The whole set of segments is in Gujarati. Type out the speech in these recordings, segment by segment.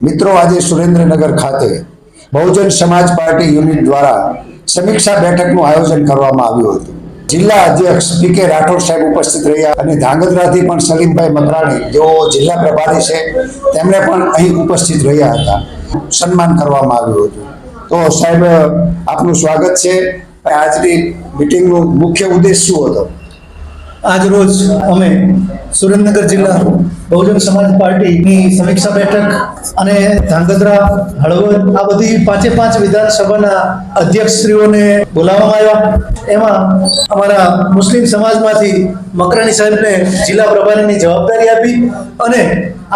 મિત્રો, આજે સુરેન્દ્રનગર ખાતે બહુજન સમાજ પાર્ટી યુનિટ દ્વારા સમીક્ષા બેઠકનું આયોજન કરવામાં આવ્યું હતું. જિલ્લા અધ્યક્ષ પી.કે. રાઠોડ સાહેબ ઉપસ્થિત રહ્યા અને ધાંગધ્રાથી પણ સલીમભાઈ મકરાણી જેઓ જિલ્લા પ્રભારી છે તેમણે પણ અહીં ઉપસ્થિત રહ્યા હતા. સન્માન કરવામાં આવ્યું હતું. તો સાહેબ, આપનું સ્વાગત છે. આજની મીટિંગનો મુખ્ય ઉદ્દેશ શું હતો? આજ રોજ અમે સુરેન્દ્રનગર જિલ્લા બહુજન સમાજ પાર્ટીની સમીક્ષા બેઠક અને ધાંગધ્રા, હળવદ આ બધી 5 વિધાનસભાના અધ્યક્ષશ્રીઓને બોલાવવામાં આવ્યા. એમાં અમારા મુસ્લિમ સમાજમાંથી મકરાણી સાહેબને જિલ્લા પ્રભારીની જવાબદારી આપી અને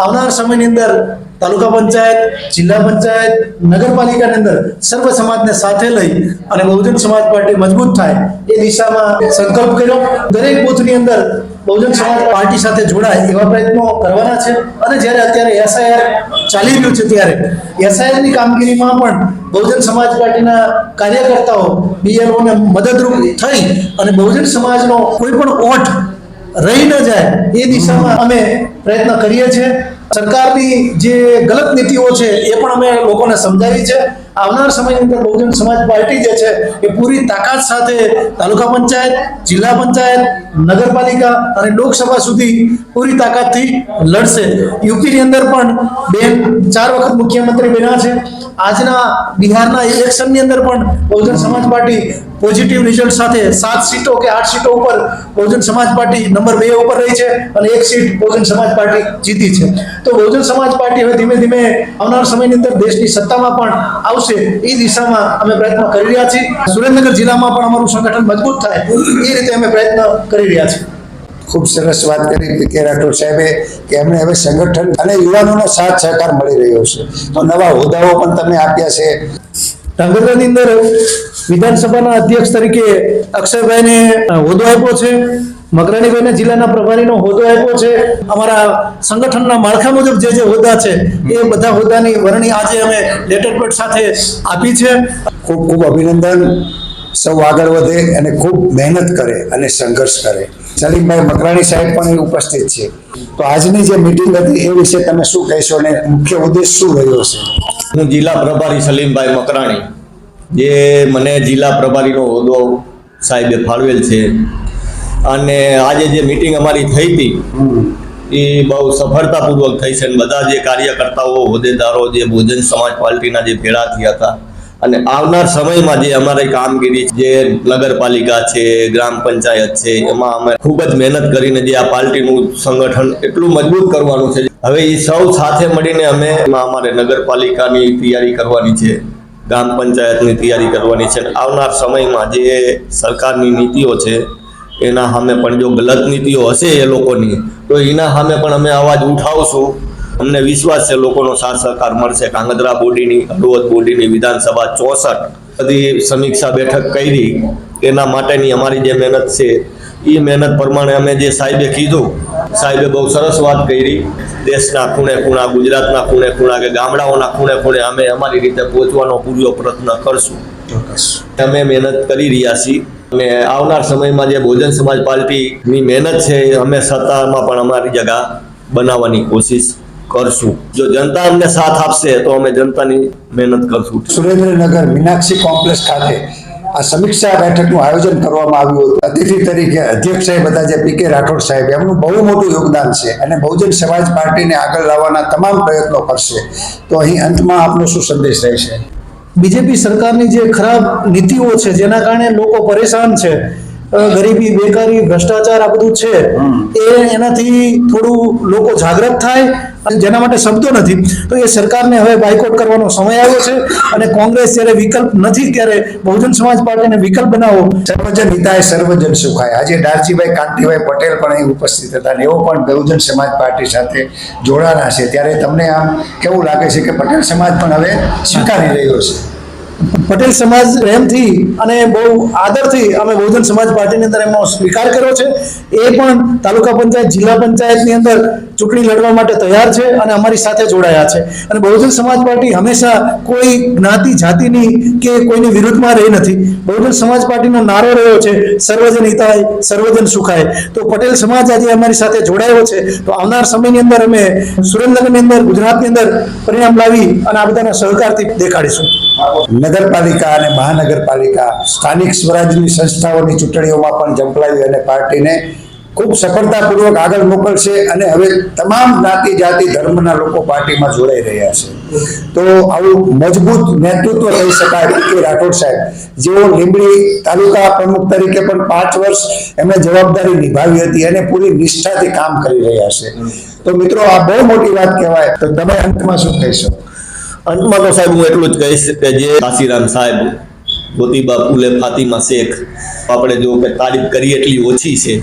આવનાર સમયની અંદર તાલુકા પંચાયત, જિલ્લા પંચાયત, નગરપાલિકાની અંદર સર્વ સમાજને સાથે લઈ અને બહુજન સમાજ પાર્ટી મજબૂત થાય એ દિશામાં સંકલ્પ કર્યો. દરેક બૂથની અંદર બહુજન સમાજ પાર્ટી સાથે જોડાય એવા પ્રયત્નો કરવાના છે. અને જ્યારે અત્યારે એસઆઈઆર ચાલી રહ્યું છે ત્યારે એસઆઈઆરની કામગીરીમાં પણ બહુજન સમાજ પાર્ટીના કાર્યકર્તાઓ બીએલઓને મદદરૂપ થઈ અને બહુજન સમાજનો કોઈ પણ ઓઠ રહી ન જાય એ દિશામાં અમે પ્રયત્ન કરીએ છીએ. સરકારની જે ગલત નીતિઓ છે એ પણ અમે લોકોને સમજાવી છે. આવનાર સમયની અંદર બહુજન સમાજ પાર્ટી જે છે એ પૂરી તાકાત સાથે તાલુકા પંચાયત, જિલ્લા પંચાયત, નગરપાલિકા અને લોકસભા સુધી પૂરી તાકાતથી લડશે. યુપીની અંદર પણ બેન 4 વખત મુખ્યમંત્રી બન્યા છે. આજના બિહારના ઇલેક્શનની અંદર પણ Bahujan Samaj party positive result સાથે 7 સીટો કે 8 સીટો ઉપર બહુજન સમાજ પાર્ટી નંબર 2 ઉપર રહી છે અને 1 સીટ બહુજન સમાજ પાર્ટી જીતી છે. તો બહુજન સમાજ પાર્ટી હવે ધીમે ધીમે આવનાર સમયની અંદર દેશની સત્તામાં પણ આવશે એ દિશામાં અમે પ્રયત્ન કરી રહ્યા છીએ. સુરેન્દ્રનગર જિલ્લામાં પણ અમારું સંગઠન મજબૂત થાય એ રીતે અમે પ્રયત્ન કરી રહ્યા છીએ. ખૂબ સરસ વાત કરી પી.કે. રાઠોડ સાહેબે કે એમણે હવે સંગઠન અને યુવાનોનો સાથ સહકાર મળી રહ્યો છે. તો નવા હોદ્દાઓ પણ તમે આપ્યા છે. ધાંગધ્રાની અંદર વિધાનસભાના અધ્યક્ષ તરીકે અક્ષયભાઈને હોદ્દો આપ્યો છે. મકરાણીભાઈને જિલ્લાના પ્રભારીનો હોદ્દો આપ્યો છે. અમારા સંગઠનના માળખા મુજબ જે હોદ્દા છે એ બધા હોદ્દાની વરણી આજે અમે લેટર પેડ સાથે આપી છે. ખૂબ ખૂબ અભિનંદન. સૌ આગળ વધે અને ખૂબ મહેનત કરે અને સંઘર્ષ કરે. સલીમભાઈ મકરાણી સાહેબ પણ અહીં ઉપસ્થિત છે. તો આજની જે મીટિંગ હતી એ વિશે તમે શું કહેશો અને મુખ્ય ઉદ્દેશ શું રહ્યો છે? હું જિલ્લા પ્રભારી સલીમભાઈ મકરાણી, જે મને જિલ્લા પ્રભારીનો હોદ્દો સાહેબે ફાળવેલ છે. અને આજે જે મીટિંગ અમારી થઈ હતી એ બહુ સફળતાપૂર્વક થઈ છે. બધા જે કાર્યકર્તાઓ, હોદ્દેદારો જે બહુજન સમાજ પાર્ટીના જે ભેળા થયા હતા અને આવનાર સમયમાં જે અમારી કામગીરી જે નગરપાલિકા છે, ગ્રામ પંચાયત છે, એમાં અમે ખૂબ જ મહેનત કરીને જે આ પાર્ટીનું સંગઠન એટલું મજબૂત કરવાનું છે. હવે એ સૌ સાથે મળીને અમે અમારે નગરપાલિકાની તૈયારી કરવાની છે, ગ્રામ પંચાયતની તૈયારી કરવાની છે. આવનાર સમયમાં જે સરકારની નીતિઓ છે એના સામે પણ જો ગલત નીતિઓ હશે એ લોકોની તો એના સામે પણ અમે અવાજ ઉઠાવશું. અમને વિશ્વાસ છે લોકોનો સાથ સહકાર મળશે. કાંગધ્રા બોડીની, હળવદ બોડીની વિધાનસભા 64 બધી સમીક્ષા બેઠક કરી એના માટેની અમારી જે મહેનત છે એ મહેનત પ્રમાણે અમે જે સાહેબે કીધું, સાહેબે બહુ સરસ વાત કરી. દેશના ખૂણે ખૂણા, ગુજરાતના ખૂણે ખૂણા કે ગામડાઓના ખૂણે ખૂણે અમે અમારી રીતે પહોંચવાનો પૂરો પ્રયત્ન કરશું. અમે મહેનત કરી રહ્યા છીએ અને આવનાર સમયમાં જે બહુજન સમાજ પાર્ટીની મહેનત છે અમે સત્તામાં પણ અમારી જગા બનાવવાની કોશિશ કરશું. જો જનતા અમને સાથ આપશે તો અમે જનતાની મહેનત કરશું. સુરેન્દ્રનગર મીનાક્ષી કોમ્પ્લેક્સ ખાતે આ સમીક્ષા બેઠકનું આયોજન કરવામાં આવ્યું હતું. અતિથિ તરીકે અધ્યક્ષ સાહેબ હતા જે પી.કે. રાઠોડ સાહેબ, એમનું બહુ મોટું યોગદાન છે અને બહુજન સમાજ પાર્ટીને આગળ લાવવાના તમામ પ્રયત્નો કરશે. તો અહીં અંતમાં આપનો શું સંદેશ રહેશે? બીજેપી સરકારની જે ખરાબ નીતિઓ છે જેના કારણે લોકો પરેશાન છે, ગરીબી, બેકારી, ભ્રષ્ટાચાર આ બધું છે, એનાથી થોડું લોકો જાગૃત થાય અને જેના માટે શબ્દો નથી. તો એ સરકારને હવે બાયકોટ કરવાનો સમય આવ્યો છે અને કોંગ્રેસ જ્યારે વિકલ્પ નથી ત્યારે બહુજન સમાજ પાર્ટીને વિકલ્પ બનાવો. સર્વજન હિતાય સર્વજન સુખાય. આજે દારજીભાઈ કાંતિભાઈ પટેલ પણ અહીં ઉપસ્થિત હતા અને એઓ પણ બહુજન સમાજ પાર્ટી સાથે જોડાના છે. ત્યારે તમને આમ કેવું લાગે છે કે પટેલ સમાજ પણ હવે સ્વીકારી રહ્યો છે? પટેલ સમાજ પ્રેમથી અને બહુ આદરથી અમે બહુજન સમાજ પાર્ટીની અંદર એમનો સ્વીકાર કર્યો છે. એ પણ તાલુકા પંચાયત જિલ્લા પંચાયતની અંદર ચૂંટણી લડવા માટે તૈયાર છે અને અમારી સાથે જોડાયા છે. અને બહુજન સમાજ પાર્ટી હંમેશા કોઈ જ્ઞાતિ જાતિની કે કોઈની વિરુદ્ધમાં રહી નથી. બહુજન સમાજ પાર્ટીનો નારો રહ્યો છે સર્વજન હિતાય સર્વજન સુખાય. તો પટેલ સમાજ આજે અમારી સાથે જોડાયો છે. તો આવનાર સમયની અંદર અમે સુરેન્દ્રનગરની અંદર ગુજરાતની અંદર પરિણામ લાવી અને આ બધાના સહકારથી દેખાડીશું. નગરપાલિકા અને મહાનગરપાલિકા સ્થાનિક સ્વરાજની સંસ્થાઓની ચૂંટણીઓમાં પણ ઝંપલાવી અને પાર્ટીને ખૂબ સફળતાપૂર્વક આગળ મોકલશે અને હવે તમામ જ્ઞાતિ જાતિ ધર્મના લોકો પાર્ટીમાં જોડાઈ રહ્યા છે. તો આવું મજબૂત નેતૃત્વ કહી શકાય પી.કે. રાઠોડ સાહેબ, જેઓ લીંબડી તાલુકા પ્રમુખ તરીકે પણ 5 વર્ષ એમણે જવાબદારી નિભાવી હતી અને પૂરી નિષ્ઠાથી કામ કરી રહ્યા છે. તો મિત્રો, આ બહુ મોટી વાત કહેવાય. તો તમે અંતમાં શું કહેશો? અંતમાં તો સાહેબ હું એટલું જ કહીશ કે જે કાશીરામ સાહેબ, જ્યોતિબા ફૂલે, ફાતિમા શેખ, આપણે જો કે તારીફ કરીએ એટલી ઓછી છે.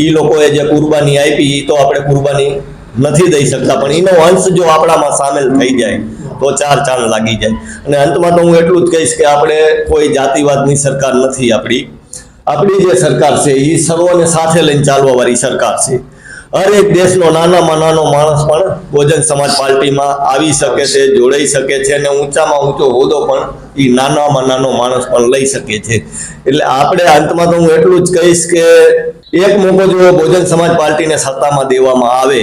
એ લોકોએ જે કુરબાની આપી એ તો આપણે કુરબાની નથી દઈ શકતા, પણ એનો અંશ જો આપણામાં સામેલ થઈ જાય તો 4 ચાંદ લાગી જાય. અને અંતમાં તો હું એટલું જ કહીશ કે આપણે કોઈ જાતિવાદની સરકાર નથી. આપણી જે સરકાર છે એ સર્વોને સાથે લઈને ચાલવા વાળી સરકાર છે. હરેક દેશનો નાનામાં નાનો માણસ પણ બહુજન સમાજ પાર્ટીમાં આવી શકે છે, જોડાઈ શકે છે અને ઊંચામાં ઊંચો હોદ્દો પણ એ નાનામાં નાનો માણસ પણ લઈ શકે છે. એટલે આપણે અંતમાં તો હું એટલું જ કહીશ કે એક મોકો જો બહુજન સમાજ પાર્ટીને સત્તામાં દેવામાં આવે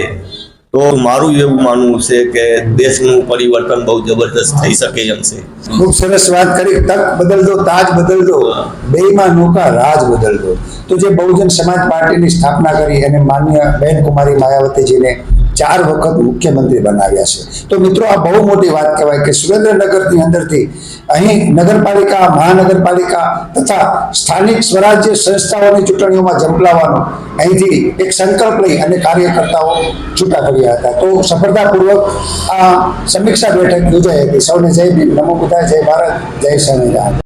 તો મારું એવું માનવું છે કે દેશનું પરિવર્તન બહુ જબરદસ્ત થઈ શકે એમ છે. ખૂબ સરસ વાત કરી. તક બદલ દો, તાજ બદલ દો, બેઈમાં નૌકા રાજ બદલ દો. તો જે બહુજન સમાજ પાર્ટીની સ્થાપના કરી અને માન્ય બહેન કુમારી માયાવતીજીને 4 વખત મુખ્યમંત્રી બનાવ્યા છે. તો મિત્રો, આ બહુ મોટી વાત કહેવાય કે સુરેન્દ્રનગરની અંદરથી અહીં નગરપાલિકા, મહાનગરપાલિકા તથા સ્થાનિક સ્વરાજ્ય સંસ્થાઓની ચૂંટણીઓમાં ઝંપલાવવાનો અહીંથી એક સંકલ્પ લઈ અને કાર્યકર્તાઓ છૂટા કર્યા હતા. તો સફળતાપૂર્વક આ સમીક્ષા બેઠક યોજાઈ હતી. સૌને જય ભીમ, નમો બુદ્ધાય, જય ભારત, જય સંવિધાન.